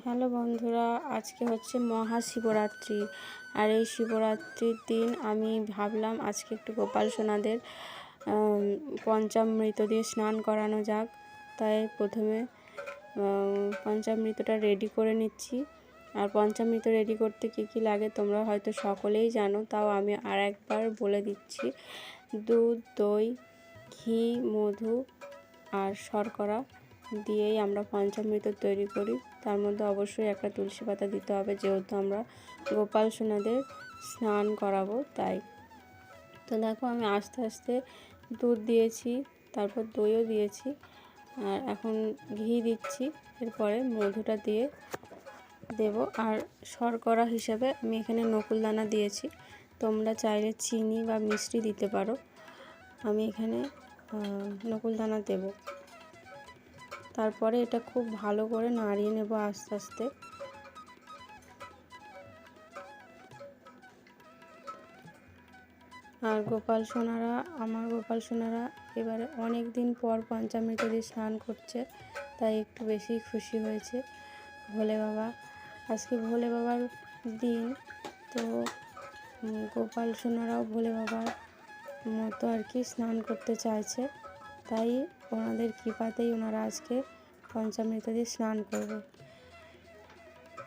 Hello বন্ধুরা, আজকে হচ্ছে মহাশিবরাত্রি। আর এই শিবরাত্রির দিন আমি ভাবলাম আজকে একটু গোপাল সোনাদের পঞ্চামৃত দিয়ে স্নান করানো যাক। তাই প্রথমে পঞ্চামৃতটা রেডি করে নিচ্ছি। আর পঞ্চামৃত রেডি করতে কী কী লাগে তোমরা হয়তো সকলেই জানো, তাও আমি আর একবার বলে দিচ্ছি। দুধ, দই, ঘি, মধু আর শর্করা দিয়েই আমরা পঞ্চামৃত তৈরি করি। তার মধ্যে অবশ্যই একটা তুলসী পাতা দিতে হবে, যেহেতু আমরা গোপাল সোনাদের স্নান করাবো তাই। তো দেখো আমি আস্তে আস্তে দুধ দিয়েছি, তারপর দইও দিয়েছি, আর এখন ঘি দিচ্ছি, এরপরে মধুটা দিয়ে দেব। আর শর্করা হিসেবে আমি এখানে নকুলদানা দিয়েছি, তোমরা চাইলে চিনি বা মিষ্টি দিতে পারো। আমি এখানে নকুলদানা দেব। তারপরে এটা খুব ভালো করে নাড়িয়ে নেব আস্তে আস্তে। আর আমার গোপাল সোনারা এবারে অনেক দিন পর পঞ্চামৃত দিয়ে স্নান করছে, তাই একটু বেশি খুশি হয়েছে ভোলে বাবা। আজকে ভোলে বাবার দিন, তো গোপাল সোনারাও ভোলে বাবার মতো আর কি স্নান করতে চাইছে, তাই ওনাদের কৃপাতেই ওনারা আজকে পঞ্চামৃত দিয়ে স্নান করবে।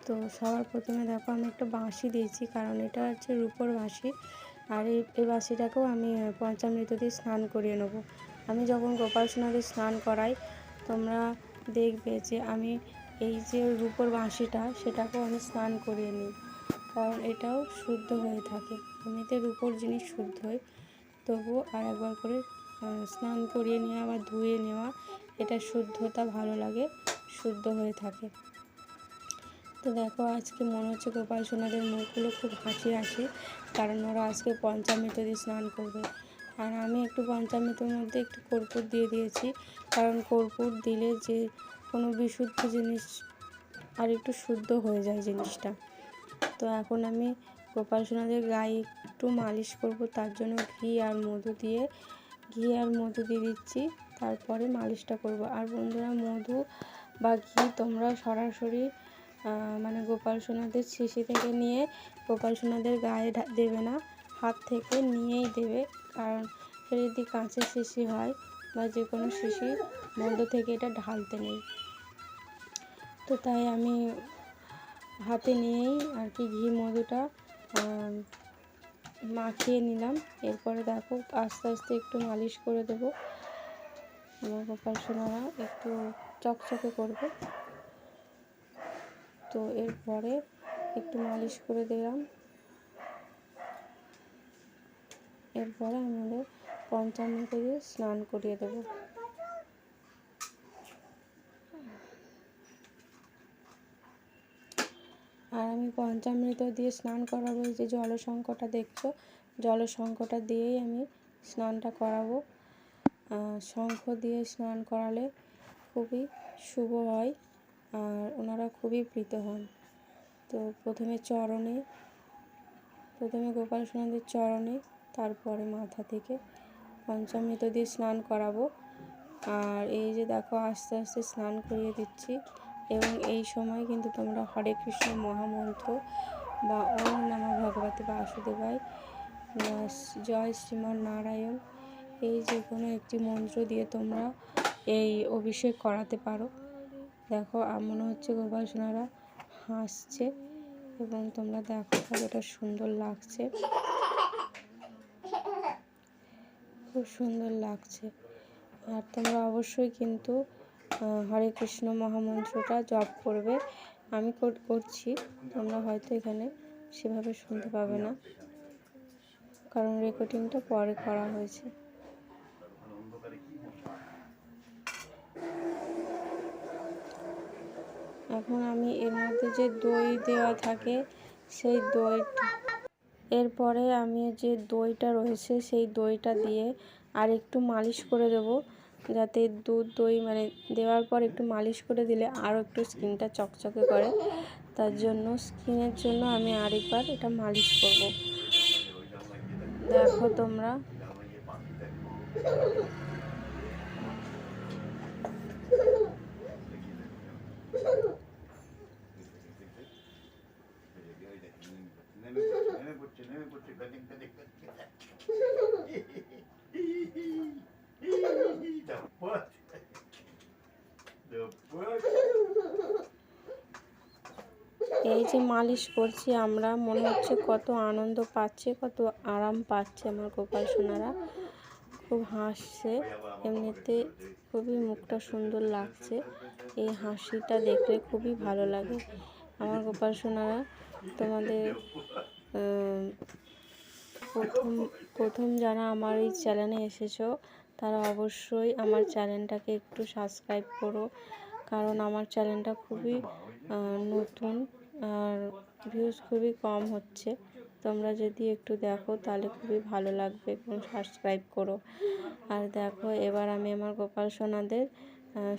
তো সবার প্রথমে দেখো আমি একটা বাঁশি দিয়েছি, কারণ এটা হচ্ছে রূপোর বাঁশি। আর এই বাঁশিটাকেও আমি পঞ্চামৃত দিয়ে স্নান করিয়ে নেব। আমি যখন গোপাল সোনাদের স্নান করাই, তোমরা দেখবে যে আমি এই যে রূপোর বাঁশিটা, সেটাকেও আমি স্নান করিয়ে নিই, কারণ এটাও শুদ্ধ হয়ে থাকে। এমনিতে রূপোর জিনিস শুদ্ধ হয়, তবুও আর একবার করে স্নান করিয়ে নেওয়া বা ধুয়ে নেওয়া, এটা শুদ্ধতা ভালো লাগে, শুদ্ধ হয়ে থাকে। তো দেখো আজকে মনে হচ্ছে গোপাল সোনাদের মুখগুলো খুব হাসি হাসি, কারণ ওরা আজকে পঞ্চামৃত দিয়ে স্নান করবে। আর আমি একটু পঞ্চামৃতের মধ্যে একটু কর্পূর দিয়ে দিয়েছি, কারণ কর্পূর দিলে যে কোনো বিশুদ্ধ জিনিস আর একটু শুদ্ধ হয়ে যায় জিনিসটা। তো এখন আমি গোপাল সোনাদের গায়ে একটু মালিশ করব, তার জন্য ঘি আর মধু দিয়ে দিচ্ছি, তারপরে মালিশটা করব। আর বন্ধুরা, মধু বা ঘি তোমরা সরাসরি মানে গোপাল সোনাদের শিশি থেকে নিয়ে গোপাল সোনাদের গায়ে দেবে না, হাত থেকে নিয়েই দেবে, কারণ যদি কাঁচের শিশি হয় বা যে কোনো শিশি, মধ্য থেকে এটা ঢালতে নেই। তো তাই আমি হাতে নিয়েই আর কি ঘি মধুটা মাখিয়ে নিলাম। এরপরে দেখো আস্তে আস্তে একটু মালিশ করে দেব, আমার গোপাল সোনারা একটু চকচকে করবে। তো এরপরে একটু মালিশ করে দিলাম, এরপরে আমাদের পঞ্চামৃত দিয়ে স্নান করিয়ে দেব। আর আমি পঞ্চামৃত দিয়ে স্নান করাবো, যে জলশঙ্কটা দেখছো, জলশঙ্কটা দিয়েই আমি স্নানটা করাবো। শঙ্খ দিয়ে স্নান করালে খুবই শুভ হয়, আর ওনারা খুবই প্রীত হন। তো প্রথমে গোপাল সোনাদের চরণে, তারপরে মাথা থেকে পঞ্চামৃত দিয়ে স্নান করাবো। আর এই যে দেখো আস্তে আস্তে স্নান করিয়ে দিচ্ছি, এবং এই সময় কিন্তু তোমরা হরে কৃষ্ণ মহামন্ত্র বা ওম নমঃ ভগবতে বাসুদেবায়, জয় শ্রীমান নারায়ণ, এই যে কোনো একটি মন্ত্র দিয়ে তোমরা এই অভিষেক করাতে পারো। দেখো মনে হচ্ছে গোপাল সোনারা হাসছে, এবং তোমরা দেখো কতটা সুন্দর লাগছে, খুব সুন্দর লাগছে। আর তোমরা অবশ্যই কিন্তু হরে কৃষ্ণ মহামন্ত্রটা জপ করবে। আমি করছি, তোমরা হয়তো এখানে সেভাবে শুনতে পাবে না, কারণ রেকর্ডিংটা পরে করা হয়েছে। এখন আমি এর মধ্যে যে দই দেওয়া থাকে, সেই দইটা, এরপরে আমি যে দইটা রয়েছে সেই দইটা দিয়ে আর একটু মালিশ করে দেব, যাতে দই মানে দেওয়ার পর একটু মালিশ করে দিলে আরও একটু স্কিনটা চকচকে করে। তার জন্য স্কিনের জন্য আমি আরেকবার এটা মালিশ করব। দেখো তোমরা এই যে মালিশ করছি আমরা, মনে হচ্ছে কত আনন্দ পাচ্ছে, কত আরাম পাচ্ছে আমার গোপাল সোনারা। খুব হাসছে, এমনিতে খুবই মুখটা সুন্দর লাগছে। এই হাসিটা দেখলে খুবই ভালো লাগে আমার গোপাল সোনারা। তোমাদের প্রথম যারা আমার এই চ্যানেলে এসেছো তারা অবশ্যই আমার চ্যানেলটাকে একটু সাবস্ক্রাইব করো, কারণ আমার চ্যানেলটা খুবই নতুন আর ভিউজ খুবই কম হচ্ছে। তোমরা যদি একটু দেখো তাহলে খুবই ভালো লাগবে এবং সাবস্ক্রাইব করো। আর দেখো, এবার আমি আমার গোপাল সোনাদের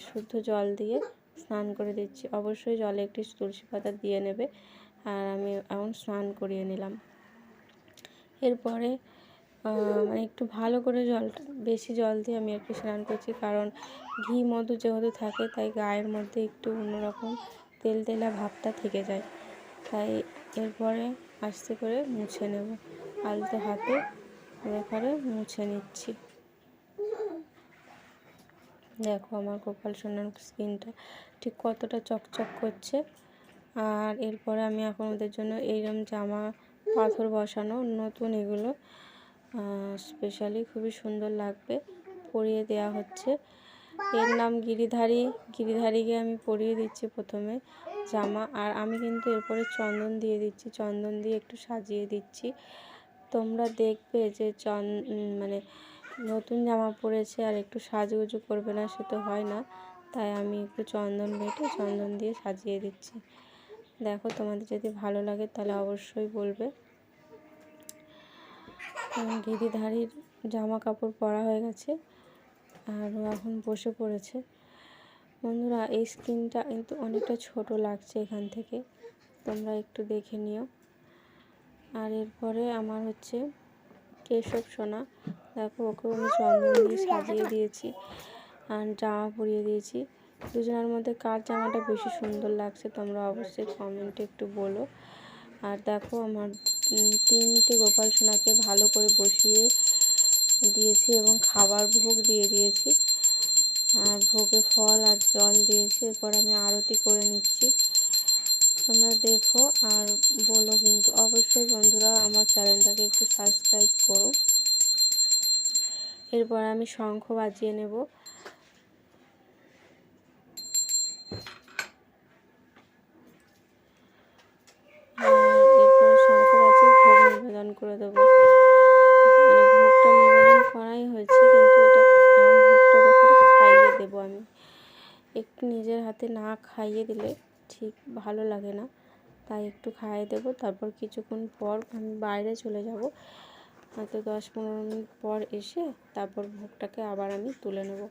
শুদ্ধ জল দিয়ে স্নান করে দিচ্ছি। অবশ্যই জলে একটি তুলসী পাতা দিয়ে নেবে। আর আমি এখন স্নান করিয়ে নিলাম। এরপরে মানে একটু ভালো করে বেশি জল দিয়ে আমি একটু স্নান করছি, কারণ ঘি মধু যেহেতু থাকে তাই গায়ের মধ্যে একটু অন্যরকম তেলতেলা ভাবটা থেকে যায়। তাই এরপরে আস্তে করে মুছে নেব, আলতো হাতে এরপরে মুছে নিচ্ছি। দেখো আমার গোপাল সোনার স্কিনটা ঠিক কতটা চকচক করছে। আর এরপরে আমি এখন ওদের জন্য এইরকম জামা পাথর বসানো নতুন, এগুলো স্পেশালি খুবই সুন্দর লাগবে, পরিয়ে দেওয়া হচ্ছে। এর নাম গিরিধারী। গিরিধারীকে আমি পরিয়ে দিচ্ছি প্রথমে জামা, আর আমি কিন্তু এরপরে চন্দন দিয়ে দিচ্ছি, চন্দন দিয়ে একটু সাজিয়ে দিচ্ছি। তোমরা দেখবে যে মানে নতুন জামা পরেছে আর একটু সাজুগুজু করবে না, সে তো হয় না। তাই আমি একটু চন্দন বেটে চন্দন দিয়ে সাজিয়ে দিচ্ছি। দেখো, তোমাদের যদি ভালো লাগে তাহলে অবশ্যই বলবে। গিরিধারীর জামা কাপড় পরা হয়ে গেছে আর ও এখন বসে পড়েছে। বন্ধুরা, এই স্কিনটা কিন্তু অনেকটা ছোট লাগছে এখান থেকে, তোমরা একটু দেখে নিও। আর এরপরে আমার হচ্ছে কেশব সোনা। দেখো, ওকেও আমি চন্দন দিয়ে সাজিয়ে দিয়েছি আর জামা পরিয়ে দিয়েছি। দুজনের মধ্যে কার জামাটা বেশি সুন্দর লাগছে তোমরা অবশ্যই কমেন্টে একটু বলো। আর দেখো, আমার 3টে গোপাল সোনাকে ভালো করে বসিয়ে দিয়েছি এবং খাবার ভোগ দিয়ে দিয়েছি, আর ভোগে ফল আর জল দিয়েছি। এরপর আমি আরতি করে নিচ্ছি। তোমরা দেখো আর বলো কিন্তু অবশ্যই বন্ধুরা, আমার চ্যানেলটাকে একটু সাবস্ক্রাইব করো। এরপর আমি শঙ্খ বাজিয়ে নেব। এরপরে শঙ্খ বাজিয়ে ভোগ নিবেদন করে দেবো। মানে ভোগটা নিবেদন করাই হয়েছে, কিন্তু এটা ভোগটা দেখে খাইয়ে দেবো আমি। একটু নিজের হাতে না খাইয়ে দিলে ঠিক ভালো লাগে না, তাই একটু খাইয়ে দেবো। তারপর কিছুক্ষণ পর আমি বাইরে চলে যাব, হয়তো 10-15 মিনিট পর এসে তারপর ভোগটাকে আবার আমি তুলে নেব।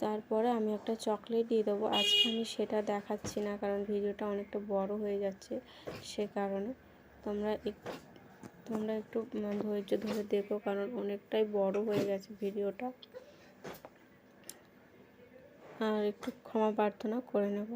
তারপরে আমি একটা চকলেট দিয়ে দেবো। আজকে আমি সেটা দেখাচ্ছি না, কারণ ভিডিওটা অনেকটা বড় হয়ে যাচ্ছে, সে কারণে তোমরা একটু ধৈর্য ধরে দেখো, কারণ অনেকটাই বড় হয়ে গেছে ভিডিওটা। আর একটু ক্ষমা প্রার্থনা করে নেব।